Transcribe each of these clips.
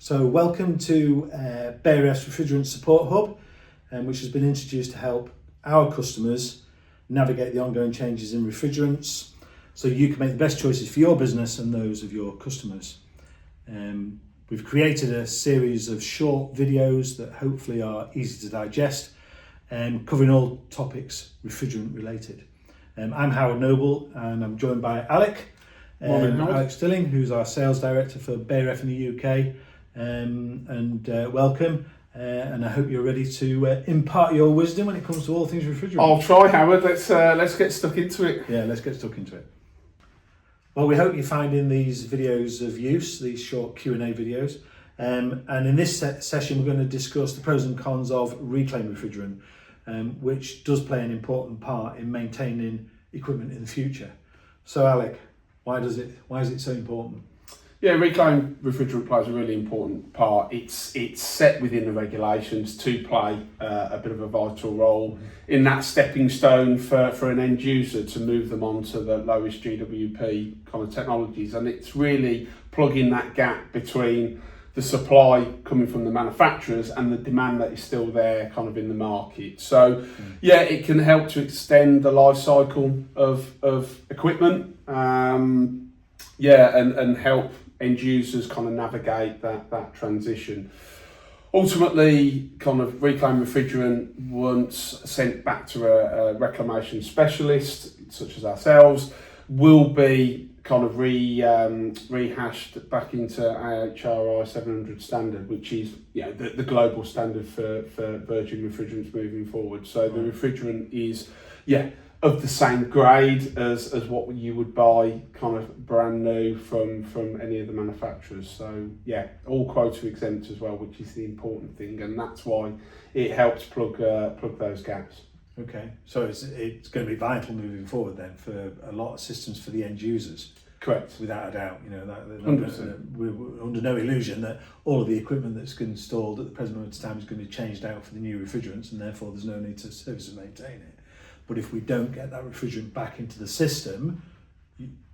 So welcome to Beijer's Refrigerant Support Hub, which has been introduced to help our customers navigate the ongoing changes in refrigerants so you can make the best choices for your business and those of your customers. We've created a series of short videos that hopefully are easy to digest, covering all topics refrigerant related. I'm Howard Nobel and I'm joined by Alec. Alec Stilling, who's our sales director for Beijer in the UK. Welcome, and I hope you're ready to impart your wisdom when it comes to all things refrigerant. I'll try, Howard. Let's get stuck into it. Yeah, let's get stuck into it. Well, we hope you're finding these videos of use, these short Q&A videos. And in this session, we're going to discuss the pros and cons of reclaimed refrigerant, which does play an important part in maintaining equipment in the future. So, Alec, why is it so important? Yeah, reclaimed refrigerant plays a really important part. It's set within the regulations to play a bit of a vital role in that stepping stone for an end user to move them onto the lowest GWP kind of technologies, and it's really plugging that gap between the supply coming from the manufacturers and the demand that is still there kind of in the market. So yeah, it can help to extend the life cycle of equipment, and help end users kind of navigate that transition. Ultimately, kind of reclaimed refrigerant, once sent back to a reclamation specialist such as ourselves, will be kind of rehashed back into AHRI 700 standard, which is the global standard for virgin refrigerants moving forward. So the refrigerant is of the same grade as what you would buy kind of brand new from any of the manufacturers. So yeah, all quota exempt as well, which is the important thing, and that's why it helps plug those gaps. Okay, so it's going to be vital moving forward then for a lot of systems for the end users. Correct. Without a doubt, we're under no illusion that all of the equipment that's installed at the present moment of time is going to be changed out for the new refrigerants, and therefore there's no need to service and maintain it. But if we don't get that refrigerant back into the system,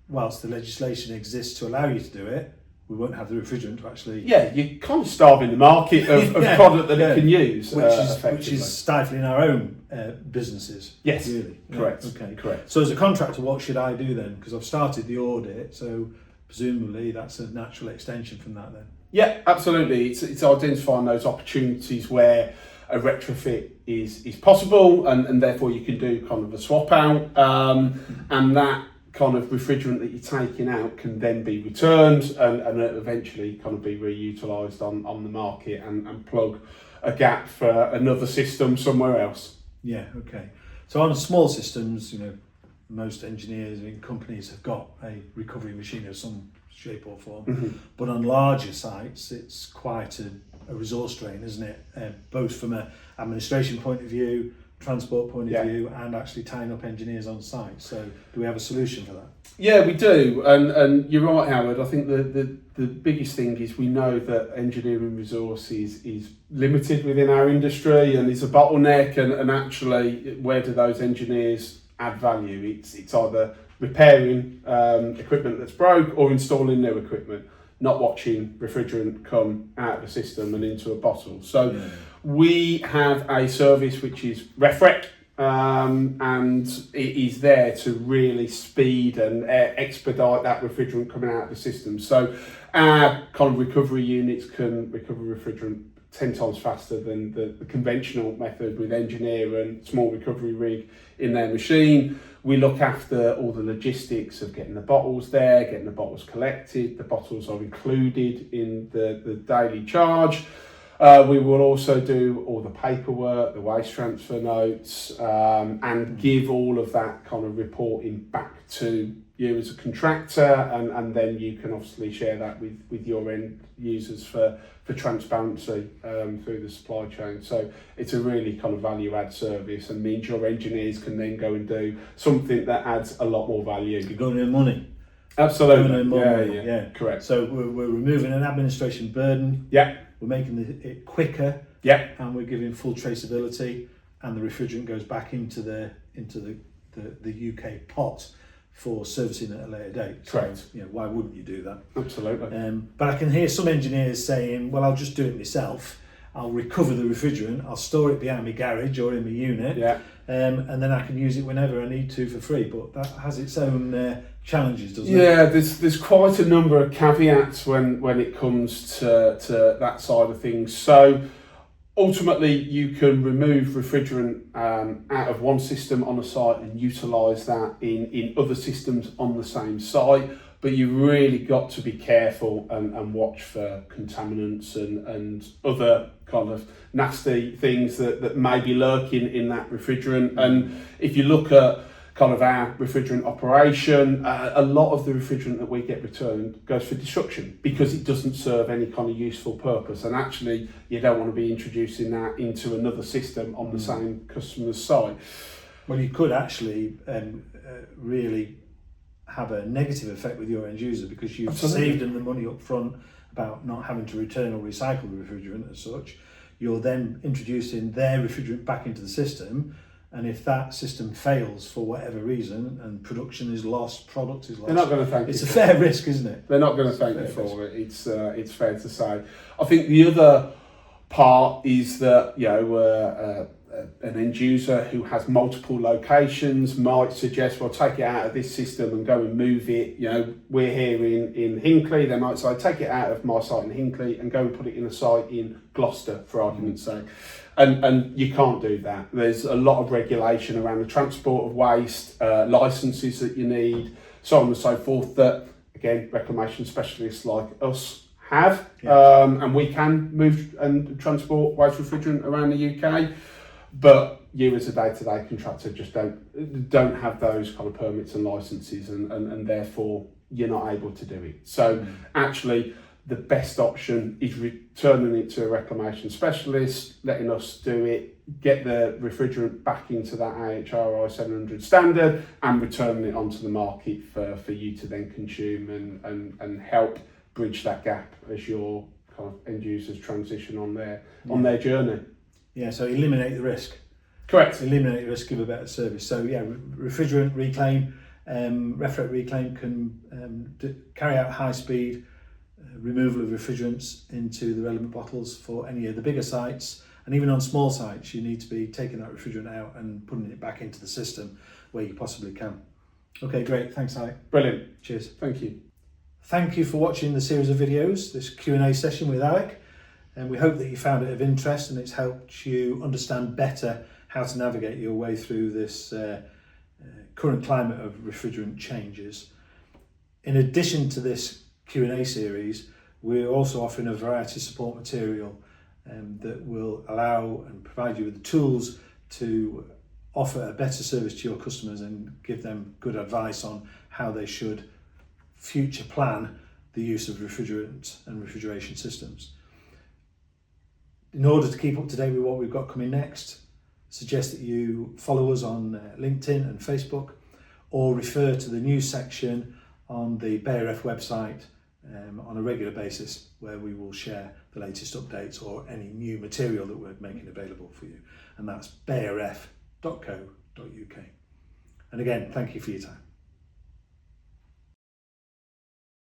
whilst the legislation exists to allow you to do it, we won't have the refrigerant to actually... Yeah, you're kind of starving the market of product that it can use, which is stifling our own businesses. Yes, really. Correct. Yeah, okay. Correct. So as a contractor, what should I do then? Because I've started the audit, so presumably that's a natural extension from that then. Yeah, absolutely. It's identifying those opportunities where a retrofit is possible, and therefore you can do kind of a swap out, and that kind of refrigerant that you're taking out can then be returned and eventually kind of be reutilised on the market and plug a gap for another system somewhere else. Yeah, okay. So on small systems, most engineers in companies have got a recovery machine of some shape or form, but on larger sites it's quite a resource drain, isn't it? Both from an administration point of view, transport point of view, and actually tying up engineers on site. So do we have a solution for that? Yeah, we do, and you're right, Howard. I think the biggest thing is we know that engineering resource is limited within our industry and is a bottleneck, and actually where do those engineers add value? It's either repairing equipment that's broke or installing new equipment, not watching refrigerant come out of the system and into a bottle. So we have a service which is RefRec, and it is there to really speed and expedite that refrigerant coming out of the system. So our kind of recovery units can recover refrigerant 10 times faster than the conventional method with engineer and small recovery rig in their machine. We look after all the logistics of getting the bottles there, getting the bottles collected. The bottles are included in the daily charge. We will also do all the paperwork, the waste transfer notes, and give all of that kind of reporting back to you as a contractor, and then you can obviously share that with your end users for transparency through the supply chain. So it's a really kind of value add service, and means your engineers can then go and do something that adds a lot more value. You're going to earn money. Absolutely. Yeah, correct. So we're removing an administration burden. Yeah. We're making it quicker. Yeah. And we're giving full traceability, and the refrigerant goes back into the UK pot for servicing at a later date. Correct. So, you know, why wouldn't you do that? Absolutely. But I can hear some engineers saying, well, I'll just do it myself. I'll recover the refrigerant, I'll store it behind my garage or in my unit, Yeah. and then I can use it whenever I need to for free. But that has its own challenges, doesn't it? Yeah, there's quite a number of caveats when it comes to that side of things. So ultimately, you can remove refrigerant out of one system on a site and utilise that in other systems on the same site. But you really got to be careful and watch for contaminants and other kind of nasty things that may be lurking in that refrigerant. And if you look at kind of our refrigerant operation, a lot of the refrigerant that we get returned goes for destruction because it doesn't serve any kind of useful purpose. And actually, you don't want to be introducing that into another system on the same customer's site. Well, you could actually really have a negative effect with your end user because you've Absolutely. saved them the money up front about not having to return or recycle the refrigerant as such. You're then introducing their refrigerant back into the system, and if that system fails for whatever reason and production is lost, product is lost, They're not going to thank it's you. a fair risk, isn't it? They're not going to thank you for it. It's fair to say. I think the other part is that, you know, an end user who has multiple locations might suggest, well, take it out of this system and go and move it. You know, we're here in Hinckley. They might say, take it out of my site in Hinckley and go and put it in a site in Gloucester, for argument's sake. And you can't do that. There's a lot of regulation around the transport of waste, licenses that you need, so on and so forth, that, again, reclamation specialists like us have. Yeah. And we can move and transport waste refrigerant around the UK. But you as a day-to-day contractor just don't have those kind of permits and licenses, and therefore you're not able to do it. So actually the best option is returning it to a reclamation specialist, letting us do it, get the refrigerant back into that AHRI 700 standard and returning it onto the market for you to then consume and help bridge that gap as your kind of end users transition on their journey. Yeah, so eliminate the risk. Correct. Eliminate the risk, give a better service. So yeah, refrigerant reclaim, Refrigerant Reclaim can carry out high speed removal of refrigerants into the relevant bottles for any of the bigger sites, and even on small sites you need to be taking that refrigerant out and putting it back into the system where you possibly can. Okay, great, thanks Alec. Brilliant. Cheers. Thank you. Thank you for watching the series of videos, this Q&A session with Alec, and we hope that you found it of interest and it's helped you understand better how to navigate your way through this current climate of refrigerant changes. In addition to this Q&A series, we're also offering a variety of support material that will allow and provide you with the tools to offer a better service to your customers and give them good advice on how they should future plan the use of refrigerant and refrigeration systems. In order to keep up to date with what we've got coming next, suggest that you follow us on LinkedIn and Facebook, or refer to the news section on the Beijer website on a regular basis, where we will share the latest updates or any new material that we're making available for you. And that's beijerf.co.uk. And again, thank you for your time.